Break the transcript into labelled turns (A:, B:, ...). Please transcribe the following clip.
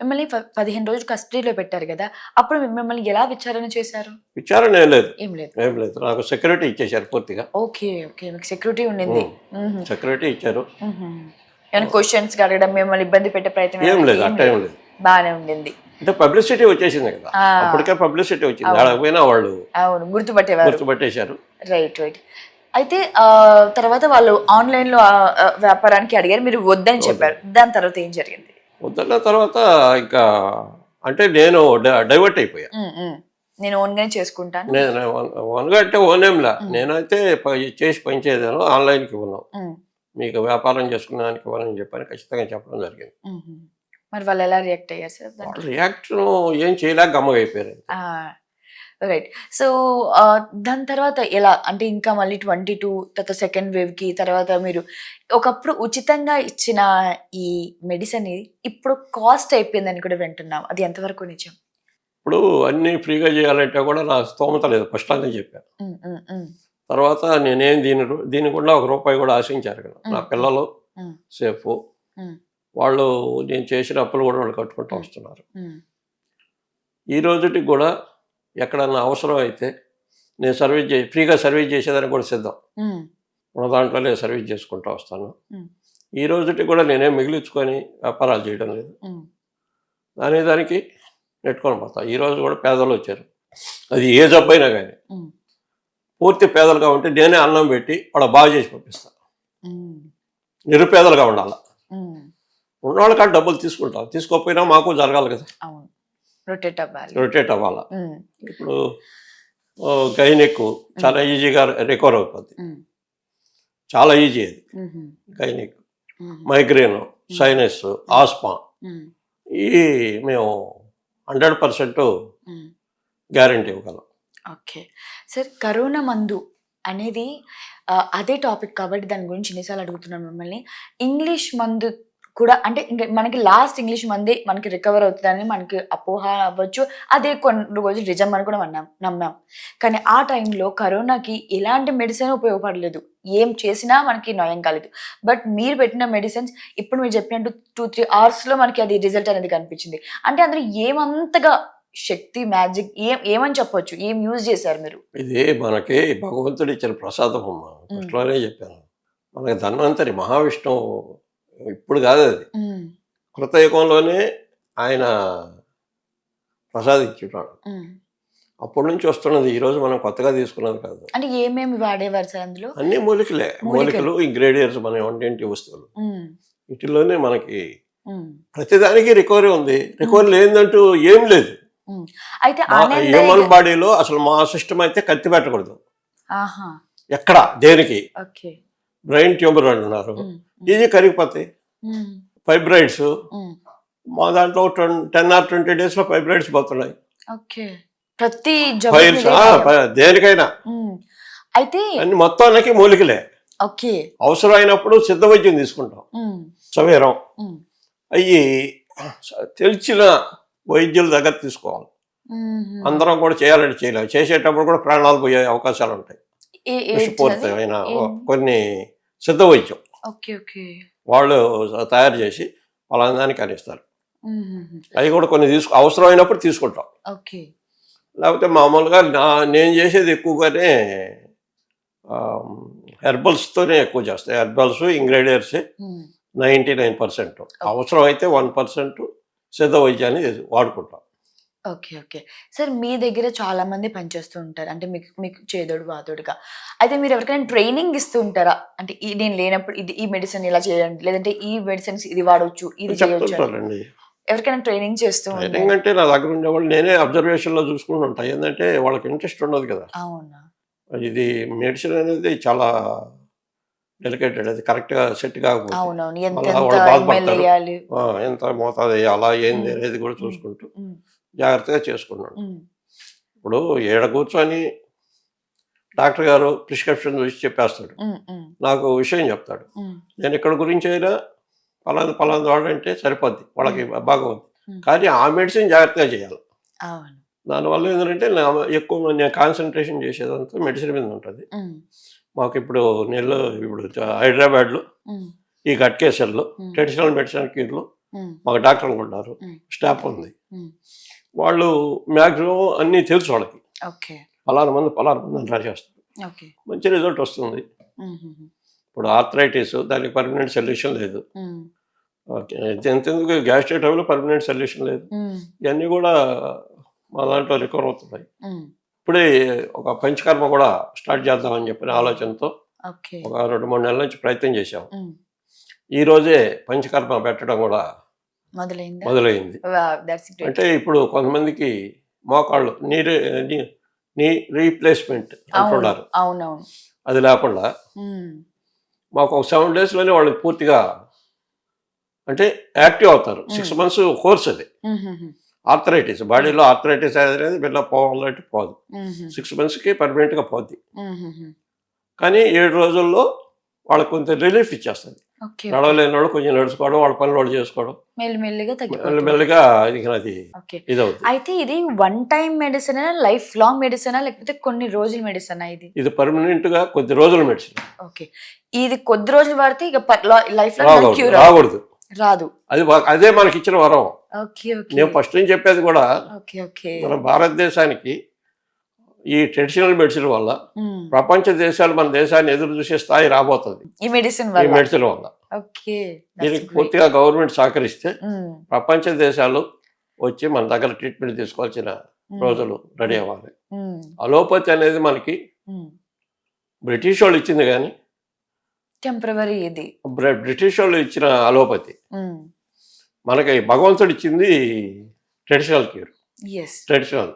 A: మిమ్మల్ని 15 రోజులు కస్టడీలో పెట్టారు గదా! అప్పుడు మిమ్మల్ని ఎలా విచారణ చేశారు?
B: విచారణ ఏం లేదు.
A: ఏం లేదు.
B: ఏం లేదు. నాకు సెక్యూరిటీ ఇచ్చేశారు పూర్తిగా.
A: ఓకే. ఓకే. మీకు సెక్యూరిటీ ఉండింది. హుహు.
B: సెక్యూరిటీ ఇచ్చారు.
A: హుహు. ఏమైనా క్వెషన్స్ అడగడం, మిమ్మల్ని ఇబ్బంది పెట్టే ప్రయత్నం
B: ఏం లేదు.
A: ఏం
B: అట్లా ఏం లేదు.
A: బానే ఉండింది.
B: అంటే పబ్లిసిటీ వచ్చేసింది కదా!
A: ఆ!
B: అప్పటికే పబ్లిసిటీ వచ్చింది. అడగపోయినా వాళ్ళు
A: అవును. గుర్తుపట్టేవారు.
B: గుర్తుపట్టేశారు.
A: రైట్. రైట్. అయితే తర్వాత వాళ్ళు ఆన్‌లైన్‌లో వ్యాపారానికి అడిగారు. మీరు వద్దని చెప్పారు. దాని తర్వాత ఏం జరిగింది?
B: వద్దన్న తర్వాత ఇంకా అంటే నేను డైవర్ట్ అయిపోయా.
A: నేను ఓన్‌గానే చేసుకుంటాను.
B: నేను ఓన్గా అంటే ఓనేంలా నేనైతే చేసి పనిచేయదాను ఆన్లైన్కి ఉన్నాం. మీకు వ్యాపారం చేసుకున్నానికి ఇవ్వాలని చెప్పని ఖచ్చితంగా చెప్పడం జరిగింది.
A: మరి వాళ్ళు ఎలా రియాక్ట్ అయ్యారు సార్?
B: వాళ్ళు రియాక్షన్ ఏం చేయలేక గమ్మగైపోయారు.
A: రైట్. సో దాని తర్వాత ఎలా అంటే ఇంకా మళ్ళీ 22 తర్వాత సెకండ్ వేవ్కి తర్వాత మీరు ఒకప్పుడు ఉచితంగా ఇచ్చిన ఈ మెడిసిన్ ఇప్పుడు కాస్ట్ అయిపోయిందని కూడా వింటున్నాం. అది ఎంతవరకు నిజం?
B: ఇప్పుడు అన్నీ ఫ్రీగా చేయాలంటే కూడా నా స్తోమత లేదు. ఫస్ట్ అని చెప్పాను. తర్వాత నేనేం దీనికి కూడా ₹1 కూడా ఆశించారు కదా. నా పిల్లలు సేఫ్, వాళ్ళు నేను చేసిన అప్పులు కూడా వాళ్ళు కట్టుకుంటూ వస్తున్నారు. ఈ రోజుకి కూడా ఎక్కడన్నా అవసరం అయితే నేను ఫ్రీగా సర్వీస్ చేసేదానికి కూడా సిద్ధం. ఉన్న దాంట్లోనే సర్వీస్ చేసుకుంటూ వస్తాను. ఈ రోజుకి కూడా నేనేం మిగిలించుకొని వ్యాపారాలు చేయడం లేదు. దానికి నెట్టుకొని పోతా. ఈరోజు కూడా పేదలు వచ్చారు. అది ఏ జబ్బు అయినా కానీ పూర్తి పేదలుగా ఉంటే నేనే అన్నం పెట్టి వాళ్ళ బాగా చేసి పంపిస్తాను. నిరుపేదలుగా ఉండాలి. ఉన్నవాళ్ళ కాడ డబ్బులు తీసుకుంటాం. తీసుకోకపోయినా మాకు జరగాలి కదా. రొటేట్ అవ్వాలా. ఇప్పుడు గైనిక్ చాలా ఈజీగా రికవర్ అయిపోద్ది. చాలా ఈజీ అది. గైనిక్, మైగ్రేన్, సైనస్, ఆస్మా ఈ మేము 100% గ్యారంటీ ఇవ్వగలం.
A: Okay sir. కరోనా మందు అనేది అదే టాపిక్ కాబట్టి దాని గురించి ఎన్నిసార్లు అడుగుతున్నాను మిమ్మల్ని. ఇంగ్లీష్ మందు కూడా అంటే ఇంకా మనకి లాస్ట్ ఇంగ్లీష్ మందే మనకి రికవర్ అవుతుందని మనకి అపోహ అవ్వచ్చు. అదే కొన్ని రోజులు నిజం అని కూడా నమ్మాం. కానీ ఆ టైంలో కరోనాకి ఎలాంటి మెడిసిన్ ఉపయోగపడలేదు. ఏం చేసినా మనకి నయం కాలేదు. బట్ మీరు పెట్టిన మెడిసిన్స్ ఇప్పుడు మీరు చెప్పినట్టు 2-3 అవర్స్లో మనకి అది రిజల్ట్ అనేది కనిపించింది. అంటే అందులో ఏమంతగా శక్తి మ్యాజిక్ ఏమని చెప్పొచ్చు? ఏం యూజ్ చేశారు మీరు?
B: ఇది మనకి భగవంతుడు ఇచ్చిన ప్రసాదం అమ్మా. ఫస్ట్లోనే చెప్పాను. మనకి ధన్వంతరి మహావిష్ణువు ఇప్పుడు కాదు, అది కృతయుగంలోనే ఆయన ప్రసాదించున్నాడు. అప్పటి నుంచి వస్తున్నది. ఈరోజు మనం కొత్తగా తీసుకున్నది కాదు.
A: అంటే ఏమేమి వాడేవారు సార్ అందులో?
B: అన్ని మూలికలు ఇంగ్రీడియంట్స్ మన వంటింటి వస్తువులు. వీటిలోనే మనకి ప్రతిదానికి రికవరీ ఉంది. రికవరీ లేదంటూ ఏం లేదు.
A: అయితే
B: హ్యూమన్ బాడీలో అసలు మా సిస్టమ్ అయితే కత్తి పెట్టకూడదు ఎక్కడ దేనికి. బ్రెయిన్ ట్యూమర్ అంటున్నారు, ఇది కరిగిపోతాయి. ఫైబ్రాయిడ్స్ మా దాంట్లో 10 or 20 days లో ఫైబ్రాయిడ్స్ పోతున్నాయి. ఫైల్స్ దేనికైనా
A: అయితే
B: అన్ని మొత్తానికి మూలికలే. అవసరం అయినప్పుడు సిద్ధ వైద్యం తీసుకుంటాం. సమీరం అయ్యి తెలిసిన వైద్యుల దగ్గర తీసుకోవాలి. అందరం కూడా చేయాలంటే చేయలేము. చేసేటప్పుడు కూడా ప్రాణాలు పోయే అవకాశాలు ఉంటాయి. విషపూరితమైన కొన్ని సిద్ధ వైద్యం వాళ్ళు తయారు చేసి పలానానికి అందిస్తారు. అవి కూడా కొన్ని అవసరం అయినప్పుడు తీసుకుంటాం. లేకపోతే మామూలుగా నేను చేసేది ఎక్కువగానే హెర్బల్స్తోనే ఎక్కువ చేస్తాయి. Herbals ingredients 99%. అవసరం అయితే 1% సిద్ధ వైద్యాన్ని వాడుకుంటాం.
A: Okay sir. మీ దగ్గర చాలా మంది పనిచేస్తూ ఉంటారు. అంటే మీకు చేదోడు వాదోడుగా. అయితే మీరు ఎవరికైనా ట్రైనింగ్ ఇస్తూ ఉంటారా? అంటే నేను లేనప్పుడు ఈ మెడిసిన్ ఇలా చేయండి, లేదంటే ఈ మెడిసిన్స్ ఇది వాడవచ్చు, ఇది చేయొచ్చు, ఎవరికైనా ట్రైనింగ్ చేస్తూ
B: ట్రైనింగ్ అంటే నా దగ్గర ఉండేవాళ్ళు నేనే అబ్జర్వేషన్లో చూసుకుంటూ ఉంటాను. ఏంటంటే వాళ్ళకి ఇంట్రెస్ట్ ఉండదు కదా.
A: అవునా?
B: ఇది మెడిసిన్ అనేది చాలా డెలికేటెడ్. అది కరెక్ట్గా సెట్ కాకపోతే ఎంత మోతాదు వేయాలా ఏంది అనేది కూడా చూసుకుంటూ జాగ్రత్తగా చేసుకున్నాడు. ఇప్పుడు ఏడ కూర్చొని డాక్టర్ గారు ప్రిస్క్రిప్షన్ చూసి చెప్పేస్తాడు, నాకు విషయం చెప్తాడు. నేను ఇక్కడ గురించి అయినా పలానా వాడంటే సరిపోద్ది, వాళ్ళకి బాగా ఉంది. కానీ ఆ మెడిసిన్ జాగ్రత్తగా చేయాలి. దానివల్ల ఏంటంటే ఎక్కువ నేను కాన్సన్ట్రేషన్ చేసేదంతా మెడిసిన్ మీద ఉంటుంది. మాకు ఇప్పుడు హైదరాబాద్లో
A: ఉమ్,
B: ఈ గట్కేసర్లో
A: ఉమ్,
B: ట్రెడిషనల్ మెడిసిన్ క్యూర్లో
A: ఉమ్,
B: మాకు డాక్టర్లు ఉన్నారు,
A: ఉమ్,
B: స్టాఫ్ ఉంది.
A: ఉమ్.
B: వాళ్ళు మ్యాక్సిమం అన్నీ తెలుసు వాళ్ళకి,
A: ఓకే
B: పలానా మంది అని రాసేస్తారు,
A: ఓకే.
B: మంచి రిజల్ట్ వస్తుంది.
A: ఉమ్, ఉమ్,
B: ఇప్పుడు ఆర్థరైటిస్ దానికి పర్మనెంట్ సొల్యూషన్ లేదు.
A: ఉమ్,
B: ఓకే, ఎంతెందుకు గ్యాస్ట్రిక్ ట్రబుల్ పర్మనెంట్ సొల్యూషన్ లేదు.
A: ఉమ్,
B: ఇవన్నీ కూడా మా దాంట్లో రికవర్ అవుతున్నాయి.
A: ఉమ్.
B: ఇప్పుడే ఒక పంచకర్మ కూడా స్టార్ట్ చేద్దామని చెప్పిన ఆలోచనతో
A: ఓకే.
B: ఒక 2-3 నెలల నుంచి ప్రయత్నం చేశాం.
A: ఉమ్.
B: ఈ రోజే పంచకర్మ పెట్టడం కూడా
A: మొదలైందా?
B: మొదలైంది.
A: That's great.
B: అంటే ఇప్పుడు కొంతమందికి మోకాళ్ళు నీ రీప్లేస్మెంట్
A: అవును
B: అంటున్నారు,
A: అవునవును.
B: అది లేకుండా
A: ఉమ్,
B: మాకు ఒక 7 daysలోనే వాళ్ళకి పూర్తిగా అంటే యాక్టివ్ అవుతారు. 6 months కోర్స్ అది.
A: ఉమ్, ఉమ్,
B: ఆర్థరైటిస్ బాడీలో ఆర్థరైటిస్ అనేది బిడ్డ పోవాలంటే పోదు,
A: ఉమ్,
B: 6 monthsకి పర్మనెంట్గా పోద్ది.
A: ఉమ్, ఉమ్.
B: కానీ 7 రోజుల్లో వాళ్ళకి కొంచెం రిలీఫ్ ఇచ్చేస్తుంది.
A: ఓకే.
B: నడవలేని వాళ్ళు కొంచెం నడుచుకోవడం, వాళ్ళ పనులు వాళ్ళు చేసుకోవడం,
A: మెల్లిమెల్లిగా తగ్గిపోతుంది.
B: మెల్లగా అది
A: ఓకే.
B: ఇదవుతుంది.
A: అయితే ఇది one time medicine, life long మెడిసినా, లేకపోతే కొన్ని రోజుల మెడిసినా ఇది?
B: ఇది పర్మనెంట్గా కొద్ది రోజుల మెడిసిన్.
A: ఓకే. ఇది కొద్ది రోజులు వాడితే ఇక లైఫ్ లాంగ్ క్యూర్
B: రాకూడదు.
A: రాదు.
B: అదే మనకి ఇచ్చిన వరం.
A: ఓకే ఓకే
B: నేను ఫస్ట్ నుంచి చెప్పేది కూడా
A: ఓకే ఓకే.
B: మన భారతదేశానికి ఈ ట్రెడిషనల్ మెడిసిన్ వల్ల
A: ఉమ్.
B: ప్రపంచ దేశాలు మన దేశాన్ని ఎదురు చూసే స్థాయి రాబోతుంది
A: ఈ మెడిసిన్
B: ఈ
A: వల్ల.
B: మెడిసిన్ వల్ల.
A: ఓకే.
B: దీనికి పూర్తిగా గవర్నమెంట్ సహకరిస్తే
A: ఉమ్,
B: ప్రపంచ దేశాలు వచ్చి మన దగ్గర ట్రీట్మెంట్ తీసుకోవాల్సిన రోజులు రెడీ అవ్వాలి.
A: ఉమ్,
B: అలోపతి అనేది మనకి
A: ఉమ్.
B: బ్రిటిష్ వాళ్ళు ఇచ్చింది, కానీ
A: టెంపరవరీ ఇది.
B: బ్రిటిష్ వాళ్ళు ఇచ్చిన అలోపతి
A: ఉమ్,
B: మనకి భగవంతుడు ఇచ్చింది ట్రెడిషనల్ క్యూర్,
A: ఎస్.
B: ట్రెడిషనల్